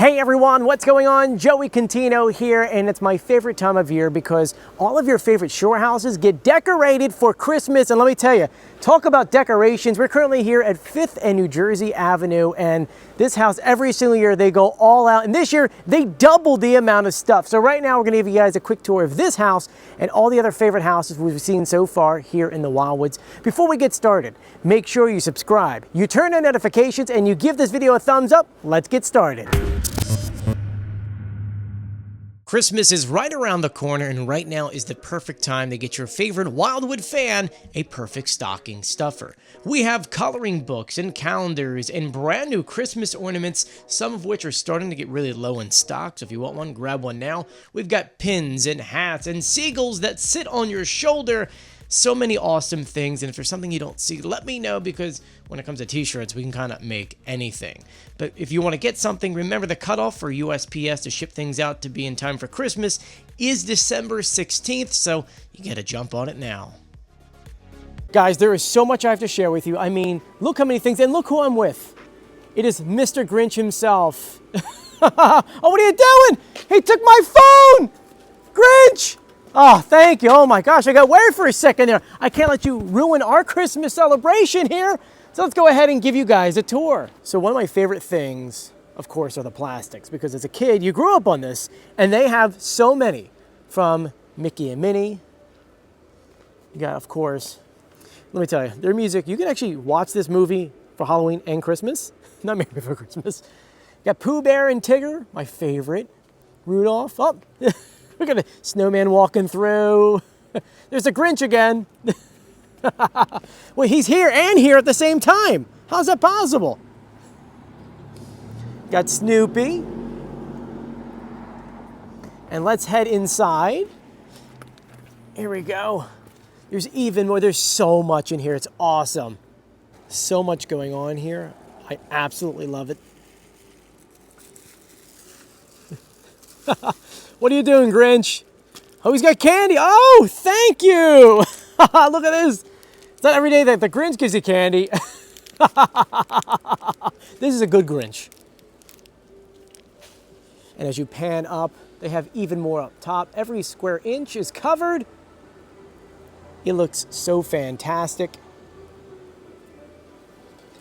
Hey everyone, what's going on? Joey Contino here, and it's my favorite time of year because all of your favorite shore houses get decorated for Christmas. And let me tell you, talk about decorations. We're currently here at 5th and New Jersey Avenue, and this house, every single year, they go all out. And this year, they doubled the amount of stuff. So right now, we're gonna give you guys a quick tour of this house and all the other favorite houses we've seen so far here in the Wildwoods. Before we get started, make sure you subscribe, you turn on notifications, and you give this video a thumbs up. Let's get started. Christmas is right around the corner, and right now is the perfect time to get your favorite Wildwood fan a perfect stocking stuffer. We have coloring books and calendars and brand new Christmas ornaments, some of which are starting to get really low in stock, so if you want one, grab one now. We've got pins and hats and seagulls that sit on your shoulder. So many awesome things, and if there's something you don't see, let me know, because when it comes to t-shirts, we can kind of make anything. But if you want to get something, remember the cutoff for USPS to ship things out to be in time for Christmas is December 16th, so you gotta jump on it now. Guys, there is so much I have to share with you. I mean, look how many things, and look who I'm with. It is Mr. Grinch himself. Oh, what are you doing? He took my phone! Grinch! Oh, thank you. Oh my gosh, I got worried for a second there. I can't let you ruin our Christmas celebration here. So let's go ahead and give you guys a tour. So one of my favorite things, of course, are the plastics, because as a kid, you grew up on this, and they have so many, from Mickey and Minnie. You got, of course, let me tell you, their music, you can actually watch this movie for Halloween and Christmas. Not maybe for Christmas. You got Pooh Bear and Tigger, my favorite. Rudolph, oh. We got a snowman walking through. There's a Grinch again. Well, he's here and here at the same time. How's that possible? Got Snoopy. And let's head inside. Here we go. There's even more. There's so much in here. It's awesome. So much going on here. I absolutely love it. What are you doing, Grinch? Oh, he's got candy. Oh, thank you. Look at this. It's not every day that the Grinch gives you candy. This is a good Grinch. And as you pan up, they have even more up top. Every square inch is covered. It looks so fantastic.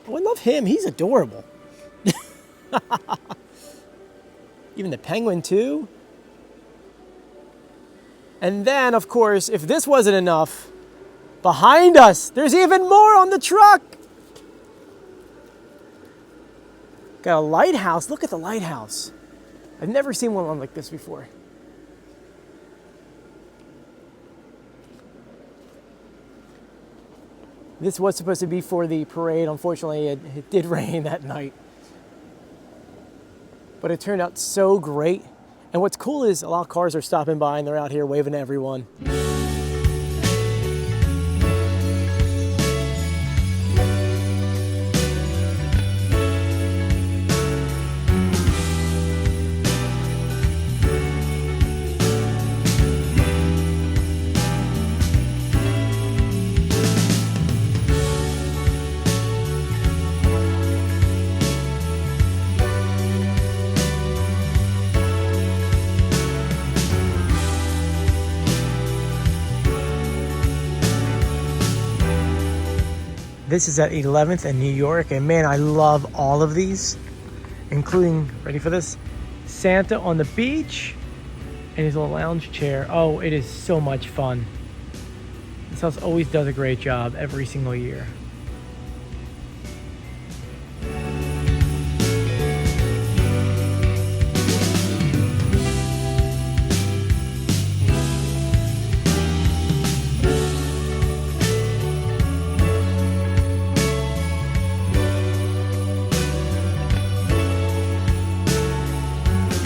Oh, I love him. He's adorable. Even the penguin, too. And then, of course, if this wasn't enough, behind us, there's even more on the truck. Got a lighthouse. Look at the lighthouse. I've never seen one like this before. This was supposed to be for the parade. Unfortunately, it did rain that night. But it turned out so great. And what's cool is a lot of cars are stopping by and they're out here waving at everyone. This is at 11th and New York, and man, I love all of these, including, ready for this, Santa on the beach and his little lounge chair. Oh, it is so much fun. This house always does a great job every single year.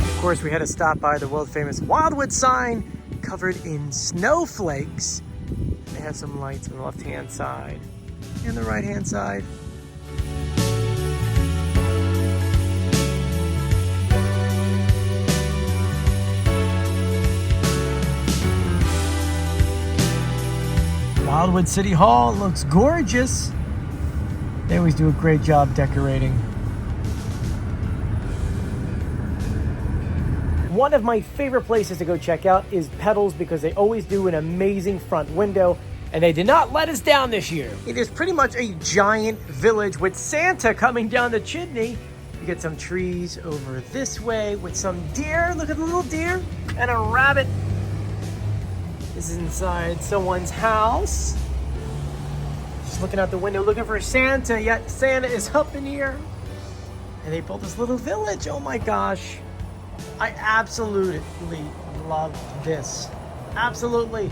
Of course, we had to stop by the world famous Wildwood sign covered in snowflakes. They have some lights on the left hand side and the right hand side. Wildwood City Hall looks gorgeous. They always do a great job decorating. one of my favorite places to go check out is Pedals because they always do an amazing front window, and they did not let us down this year. It is pretty much a giant village with Santa coming down the chimney. You get some trees over this way with some deer. Look at the little deer and a rabbit. This is inside someone's house. Just looking out the window looking for Santa, yet Santa is up in here. And they built this little village. Oh my gosh. I absolutely love this. Absolutely.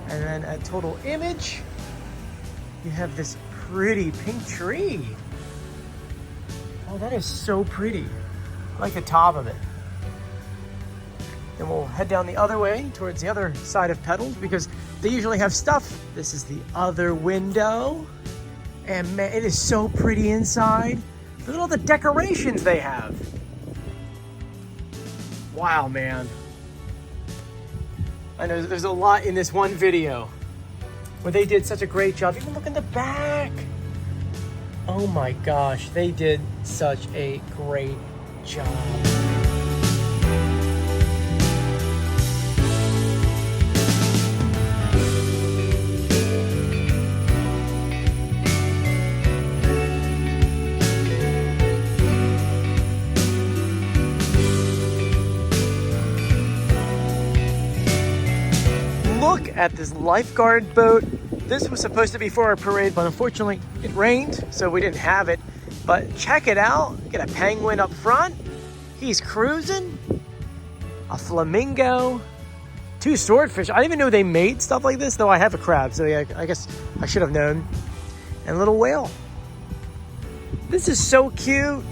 And then a total image. You have this pretty pink tree. Oh, that is so pretty. I like the top of it. Then we'll head down the other way towards the other side of Pedals because they usually have stuff. This is the other window. And man, it is so pretty inside. Look at all the decorations they have. Wow, man. I know there's a lot in this one video where they did such a great job. Even look in the back. Oh my gosh, they did such a great job. Look at this Lifeguard boat. This was supposed to be for our parade, but unfortunately it rained, so we didn't have it. But check it out. Get a penguin up front. He's cruising. A flamingo. 2 swordfish. I didn't even know they made stuff like this, though I have a crab, so yeah, I guess I should have known. And a little whale. This is so cute.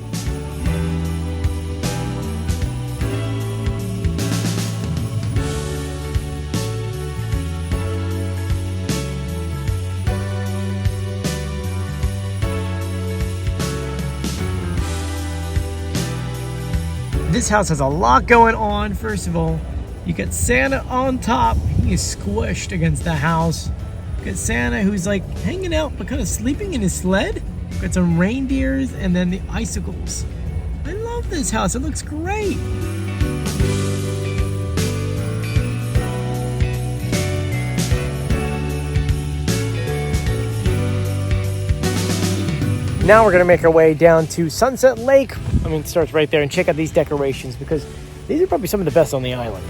This house has a lot going on. First of all, you got Santa on top. He is squished against the house. You got Santa who's like hanging out but kind of sleeping in his sled. Got some reindeers and then the icicles. I love this house. It looks great. Now we're gonna make our way down to Sunset Lake. It starts right there, and check out these decorations because these are probably some of the best on the island.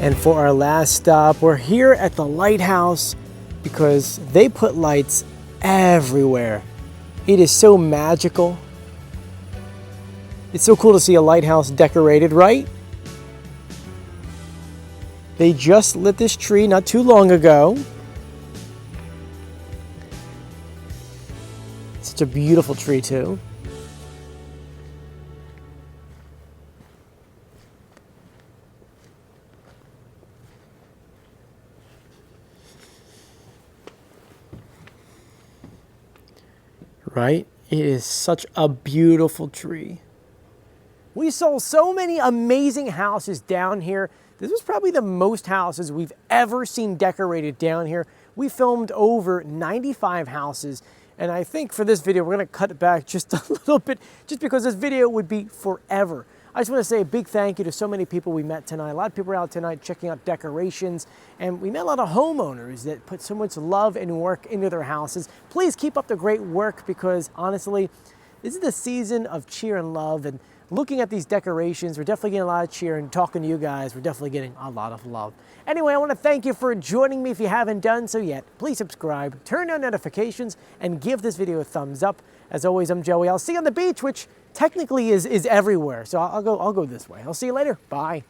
And for our last stop, we're here at the Lighthouse because they put lights everywhere. It is so magical. It's so cool to see a lighthouse decorated, right? They just lit this tree not too long ago. Such a beautiful tree too. right? It is such a beautiful tree. We sold so many amazing houses down here. This was probably the most houses we've ever seen decorated down here. We filmed over 95 houses, and I think for this video, we're gonna cut it back just a little bit, just because this video would be forever. I just wanna say a big thank you to so many people we met tonight. A lot of people were out tonight checking out decorations, and we met a lot of homeowners that put so much love and work into their houses. Please keep up the great work, because honestly, this is the season of cheer and love, and looking at these decorations, we're definitely getting a lot of cheer, and talking to you guys, we're definitely getting a lot of love. Anyway, I want to thank you for joining me. If you haven't done so yet, please subscribe, turn on notifications, and give this video a thumbs up. As always, I'm Joey. I'll see you on the beach, which technically is everywhere. So I'll go this way. I'll see you later. Bye.